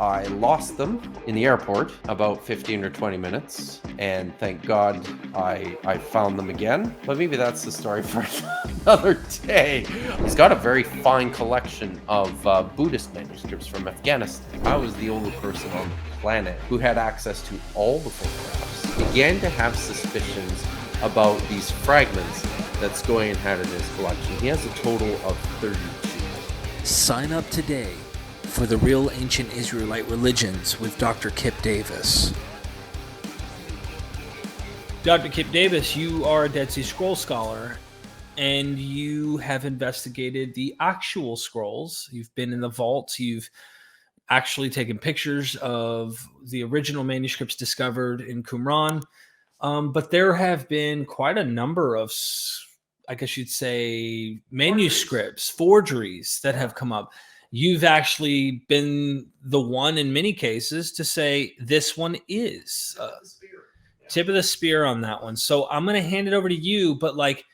I lost them in the airport about 15 or 20 minutes, and thank God I found them again. But maybe that's the story for another day. He's got a very fine collection of Buddhist manuscripts from Afghanistan. I was the only person on the planet who had access to all the photographs. Began to have suspicions about these fragments that's going and had in his collection. He has a total of 32. Sign up today for the Real Ancient Israelite Religions with Dr. Kipp Davis. Dr. Kipp Davis, you are a Dead Sea Scroll scholar, and you have investigated the actual scrolls. You've been in the vaults. You've actually taken pictures of the original manuscripts discovered in Qumran. But there have been quite a number of, I guess you'd say, manuscripts, forgeries that have come up. You've actually been the one in many cases to say this one is tip of the spear on that one. So I'm going to hand it over to you, but like,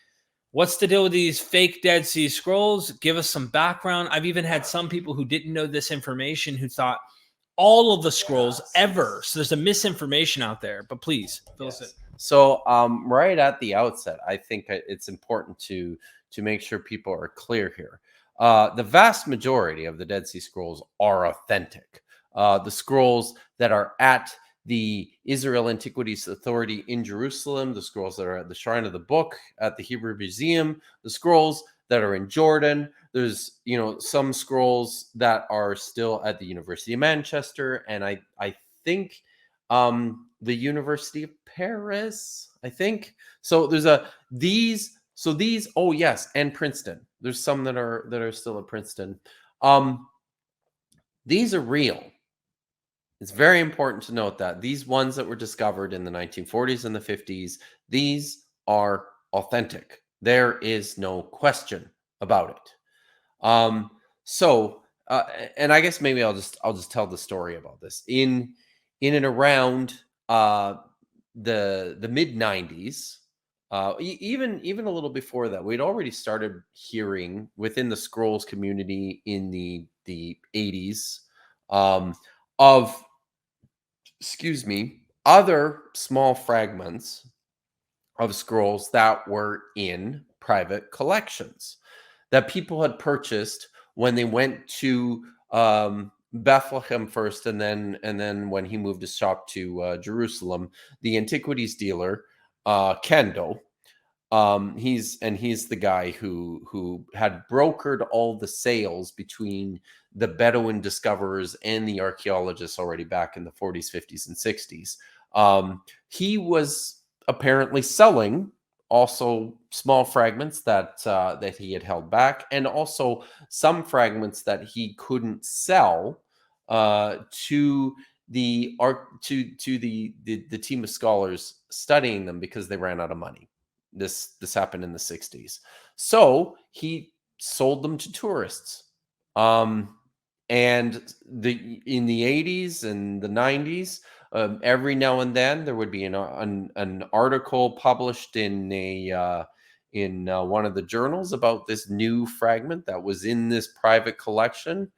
what's the deal with these fake Dead Sea Scrolls? Give us some background. I've even had some people who didn't know this information who thought all of the scrolls ever. So there's a misinformation out there, but please fill us in. So right at the outset, I think it's important to make sure people are clear here. The vast majority of the Dead Sea Scrolls are authentic. The scrolls that are at the Israel Antiquities Authority in Jerusalem, the scrolls that are at the Shrine of the Book at the Hebrew Museum, the scrolls that are in Jordan. There's, some scrolls that are still at the University of Manchester, and I think the University of Paris, I think. So there's these, oh yes, and Princeton. There's some that are still at Princeton. These are real. It's very important to note that these ones that were discovered in the 1940s and the 50s, these are authentic. There is no question about it. And I guess maybe I'll just tell the story about this. In and around the mid 90s, even a little before that, we'd already started hearing within the scrolls community in the 80s of other small fragments of scrolls that were in private collections that people had purchased when they went to Bethlehem first, and then when he moved his shop to Jerusalem, the antiquities dealer Kendo, he's the guy who had brokered all the sales between the Bedouin discoverers and the archaeologists already back in the 40s, 50s, and 60s. He was apparently selling also small fragments that he had held back, and also some fragments that he couldn't sell to the team of scholars studying them because they ran out of money. This happened in the 60s. So he sold them to tourists. And in the 80s and the 90s, every now and then there would be an article published in one of the journals about this new fragment that was in this private collection.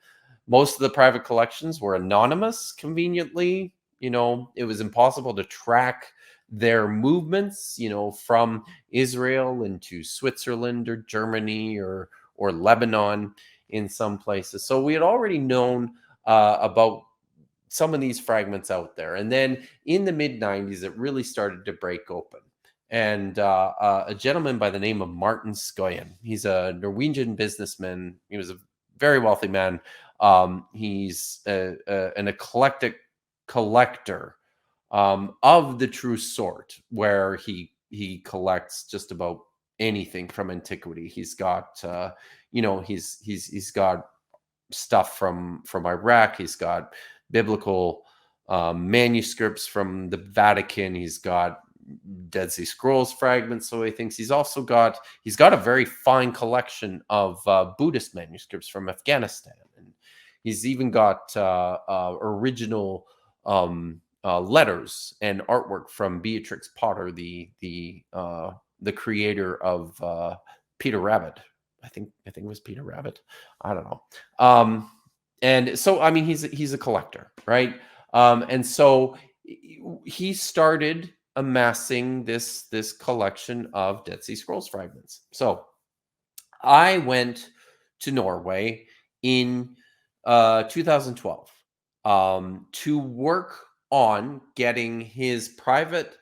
Most of the private collections were anonymous, conveniently. It was impossible to track their movements, from Israel into Switzerland or Germany or Lebanon in some places. So we had already known about some of these fragments out there. And then in the mid 90s, it really started to break open. And a gentleman by the name of Martin Skoyen, he's a Norwegian businessman. He was a very wealthy man. He's an eclectic collector of the true sort, where he collects just about anything from antiquity. He's got he's got stuff from Iraq. He's got biblical manuscripts from the Vatican. He's got Dead Sea Scrolls fragments. So he thinks he's got a very fine collection of Buddhist manuscripts from Afghanistan, and he's even got original letters and artwork from Beatrix Potter, the creator of Peter Rabbit. I think it was Peter Rabbit. I don't know. And so, I mean, he's a collector, right? And so he started amassing this collection of Dead Sea Scrolls fragments. So I went to Norway in 2012 to work on getting his private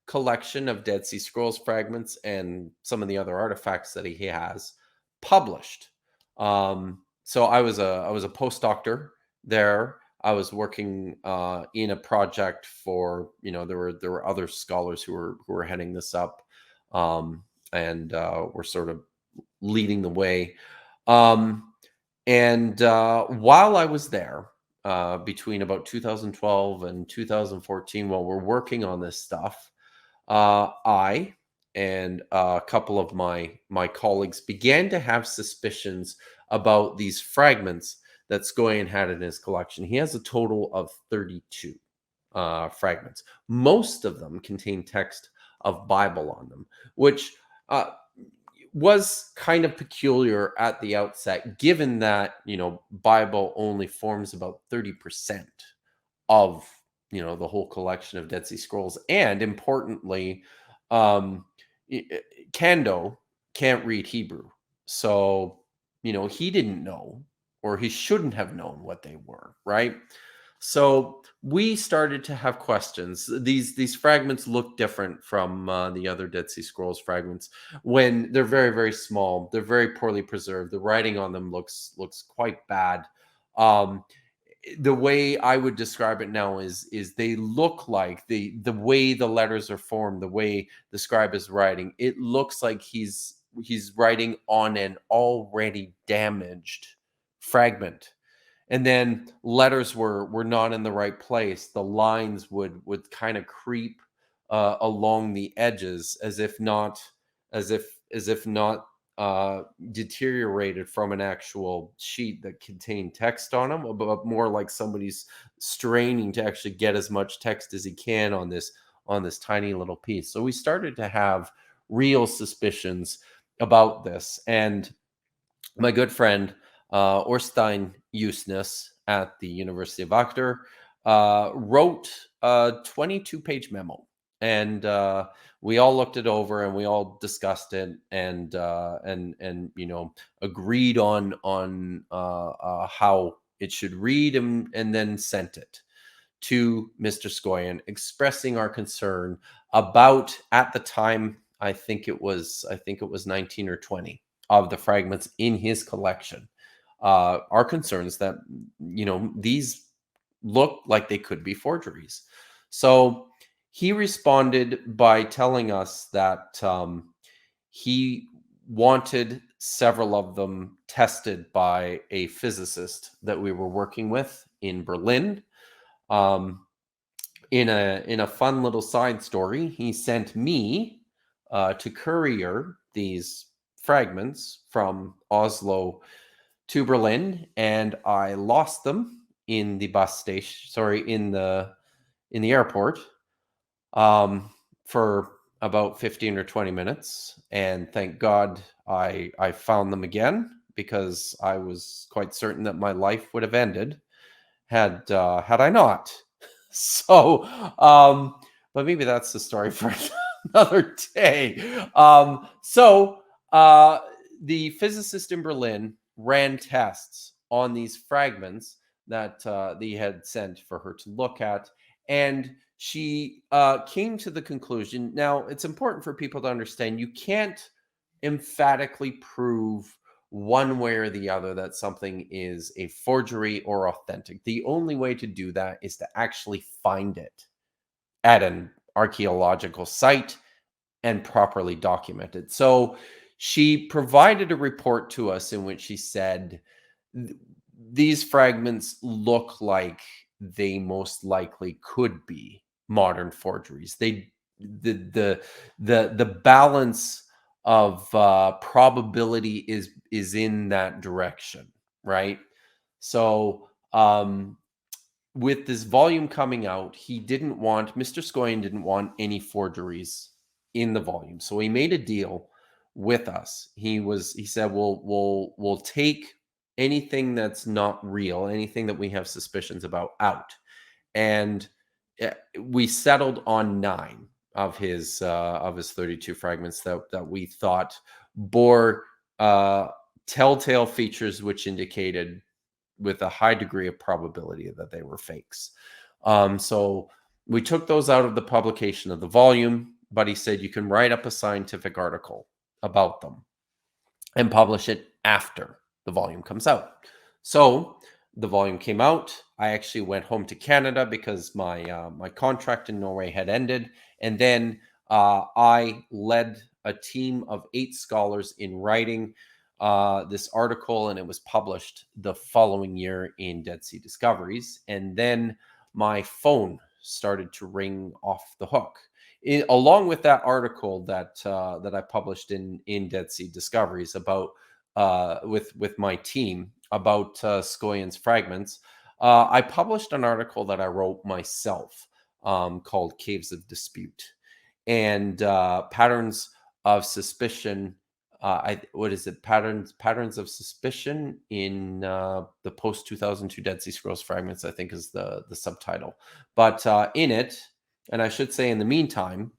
collection of Dead Sea Scrolls fragments and some of the other artifacts that he has published. So I was a postdoctor there. I was working in a project for, there were other scholars who were heading this up, and were sort of leading the way. Um, and while I was there, between about 2012 and 2014, while we're working on this stuff, I and a couple of my colleagues began to have suspicions about these fragments that Scoian had in his collection. He has a total of 32 fragments. Most of them contain text of Bible on them, which uh, was kind of peculiar at the outset, given that Bible only forms about 30% of the whole collection of Dead Sea Scrolls, and importantly, um, Kando can't read Hebrew, so he didn't know, or he shouldn't have known what they were, right? So we started to have questions. These fragments look different from the other Dead Sea Scrolls fragments when they're very, very small. They're very poorly preserved. The writing on them looks quite bad. Um, the way I would describe it now is they look like the way the letters are formed, the way the scribe is writing. It looks like he's writing on an already damaged fragment, and then letters were not in the right place. The lines would kind of creep along the edges, as if not deteriorated from an actual sheet that contained text on them, but more like somebody's straining to actually get as much text as he can on this tiny little piece. So we started to have real suspicions about this, and my good friend Orstein Usness at the University of Actor wrote a 22-page memo, and we all looked it over and we all discussed it, and agreed on how it should read, and then sent it to Mr. Scoian, expressing our concern about, at the time, I think it was 19 or 20 of the fragments in his collection. Our concerns that these look like they could be forgeries. So he responded by telling us that he wanted several of them tested by a physicist that we were working with in Berlin. Um, in a fun little side story, he sent me to courier these fragments from Oslo to Berlin, and I lost them in the bus station. Sorry, in the airport, for about 15 or 20 minutes, and thank God I found them again, because I was quite certain that my life would have ended had I not. So, but maybe that's the story for another day. So the physicist in Berlin ran tests on these fragments that he had sent for her to look at, and she came to the conclusion. Now, it's important for people to understand, you can't emphatically prove one way or the other that something is a forgery or authentic. The only way to do that is to actually find it at an archaeological site and properly document it. So she provided a report to us in which she said, these fragments look like they most likely could be modern forgeries. The balance of probability is in that direction, right? So with this volume coming out, Mr. Scoian didn't want any forgeries in the volume, so he made a deal with us. He said, we'll take anything that's not real, anything that we have suspicions about, out. And we settled on 9 of his 32 fragments that we thought bore telltale features which indicated with a high degree of probability that they were fakes. So we took those out of the publication of the volume, but he said you can write up a scientific article about them and publish it after the volume comes out. So the volume came out. I actually went home to Canada because my contract in Norway had ended, and then I led a team of 8 scholars in writing this article, and it was published the following year in Dead Sea Discoveries. And then my phone started to ring off the hook. Along with that article that I published in Dead Sea Discoveries about with my team about Scoia'n's fragments, I published an article that I wrote myself called "Caves of Dispute" and patterns of suspicion. What is it? Patterns of suspicion in the post 2002 Dead Sea Scrolls fragments, I think, is the subtitle. But in it, and I should say in the meantime,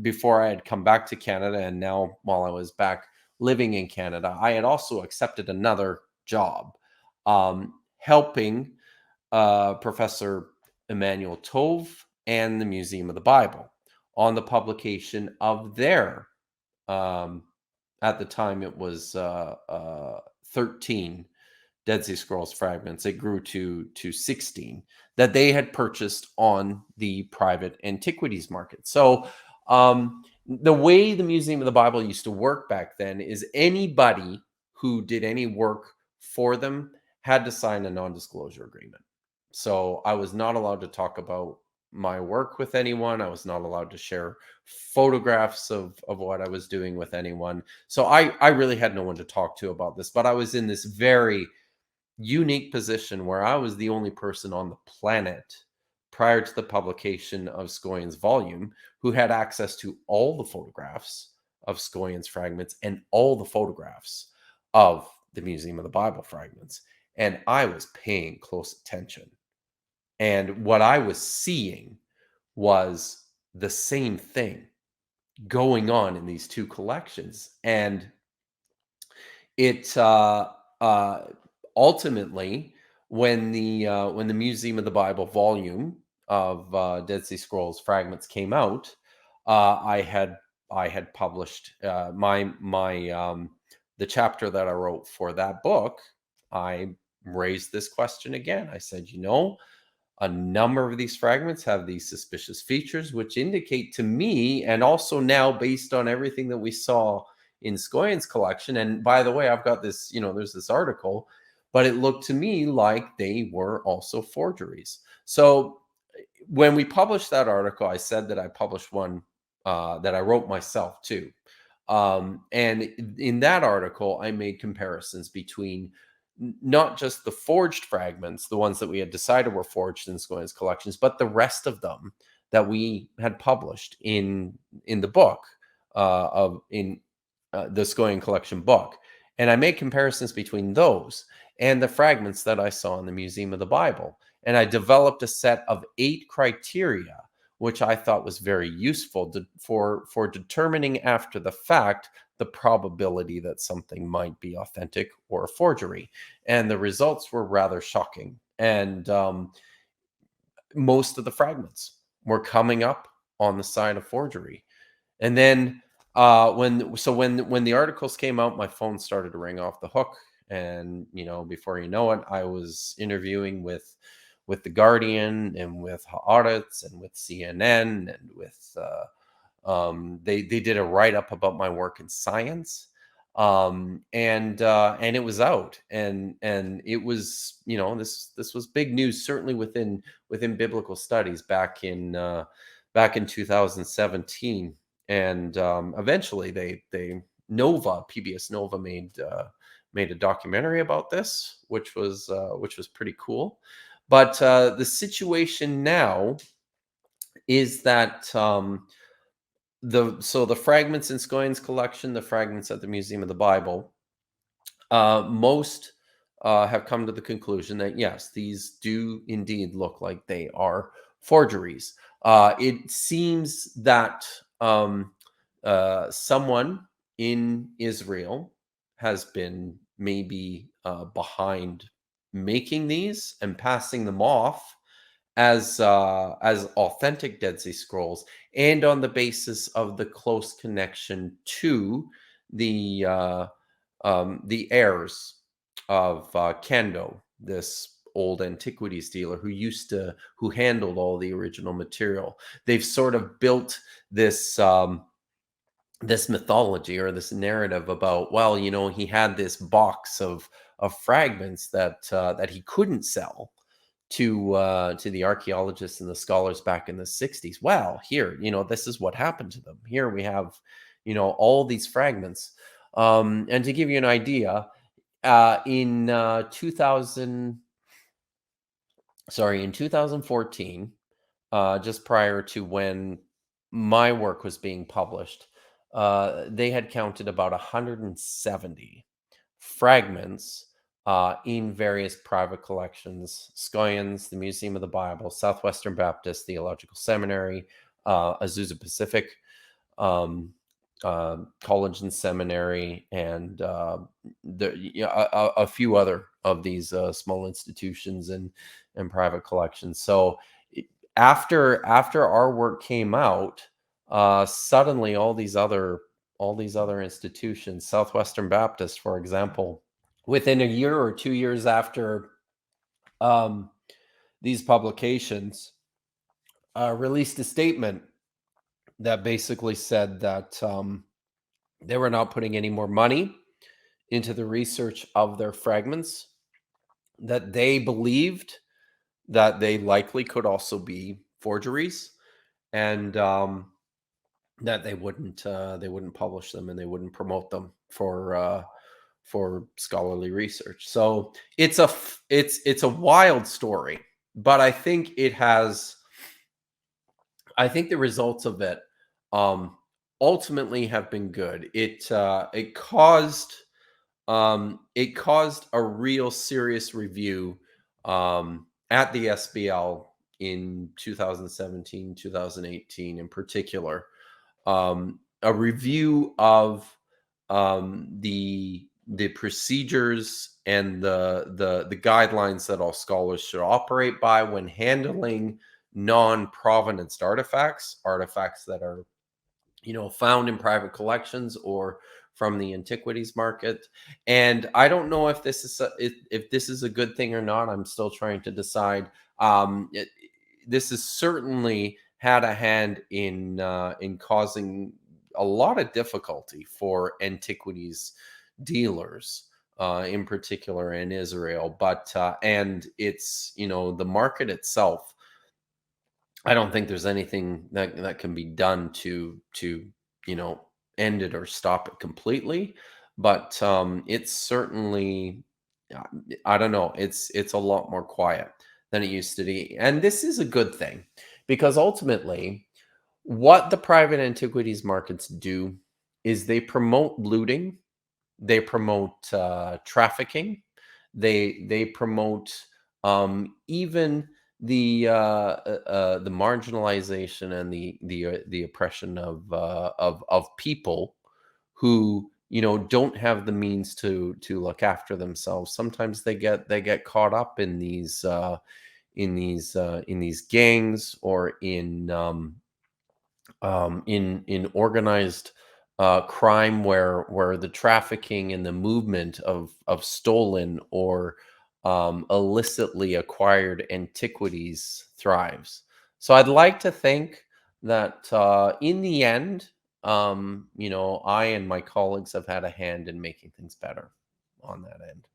before I had come back to Canada, and now while I was back living in Canada, I had also accepted another job helping Professor Emmanuel Tove and the Museum of the Bible on the publication of their, at the time it was 13 Dead Sea Scrolls fragments. It grew to 16 that they had purchased on the private antiquities market. So the way the Museum of the Bible used to work back then is anybody who did any work for them had to sign a non-disclosure agreement. So I was not allowed to talk about my work with anyone. I was not allowed to share photographs of what I was doing with anyone. So I really had no one to talk to about this, but I was in this very unique position where I was the only person on the planet prior to the publication of Scoia'n's volume who had access to all the photographs of Scoia'n's fragments and all the photographs of the Museum of the Bible fragments. And I was paying close attention. And what I was seeing was the same thing going on in these two collections. And it ultimately, when the Museum of the Bible volume of Dead Sea Scrolls fragments came out, I had published the chapter that I wrote for that book. I raised this question again. I said, a number of these fragments have these suspicious features, which indicate to me, and also now based on everything that we saw in Scoia'n's collection. And by the way, I've got this, there's this article, but it looked to me like they were also forgeries. So when we published that article, I said that I published one that I wrote myself too. And in that article, I made comparisons between not just the forged fragments, the ones that we had decided were forged in Scoia'n's collections, but the rest of them that we had published in the book the Scoia'n collection book. And I made comparisons between those and the fragments that I saw in the Museum of the Bible. And I developed a set of 8 criteria, which I thought was very useful for determining after the fact the probability that something might be authentic or a forgery. And the results were rather shocking. And most of the fragments were coming up on the side of forgery. And then when the articles came out, my phone started to ring off the hook. And, before you know it, I was interviewing with The Guardian and with Haaretz and with CNN and with they did a write-up about my work in Science. And it was out, and it was, this was big news, certainly within biblical studies back in 2017. And eventually PBS Nova made a documentary about this, which was pretty cool. But the situation now is that the fragments in Scoia'n's collection, the fragments at the Museum of the Bible, most have come to the conclusion that yes, these do indeed look like they are forgeries. It seems that someone in Israel has been maybe behind making these and passing them off as authentic Dead Sea Scrolls, and on the basis of the close connection to the the heirs of Kendo, this old antiquities dealer who handled all the original material. They've sort of built this this mythology or this narrative about, well, you know, he had this box of fragments that he couldn't sell to the archaeologists and the scholars back in the 60s. Well, here, you know, this is what happened to them. Here we have, you know, all these fragments. And to give you an idea, in 2000, sorry, in 2014, just prior to when my work was being published, they had counted about 170 fragments in various private collections: Scoyans, the Museum of the Bible, Southwestern Baptist Theological Seminary, Azusa Pacific College and Seminary, and a few other of these small institutions and private collections. So after our work came out, suddenly all these other institutions, Southwestern Baptist, for example, within a year or 2 years after um, these publications, released a statement that basically said that they were not putting any more money into the research of their fragments, that they believed that they likely could also be forgeries, and that they wouldn't publish them and they wouldn't promote them for scholarly research. So it's a wild story, but I think the results of it um, ultimately have been good. It caused a real serious review at the SBL in 2017, 2018 in particular. A review of the procedures and the guidelines that all scholars should operate by when handling non-provenance artifacts that are, you know, found in private collections or from the antiquities market. And I don't know if if this is a good thing or not. I'm still trying to decide. This has certainly had a hand in causing a lot of difficulty for antiquities dealers, in particular in Israel. But and it's, you know, the market itself, I don't think there's anything that can be done to, you know, end it or stop it completely. But it's certainly, uh, I don't know, it's a lot more quiet than it used to be, and this is a good thing, because ultimately, what the private antiquities markets do is they promote looting, they promote trafficking, they promote even the marginalization and the oppression of people who, you know, don't have the means to look after themselves. Sometimes they get caught up in these gangs or in organized crime, where the trafficking and the movement of stolen or illicitly acquired antiquities thrives. So I'd like to think that in the end, you know, I and my colleagues have had a hand in making things better on that end.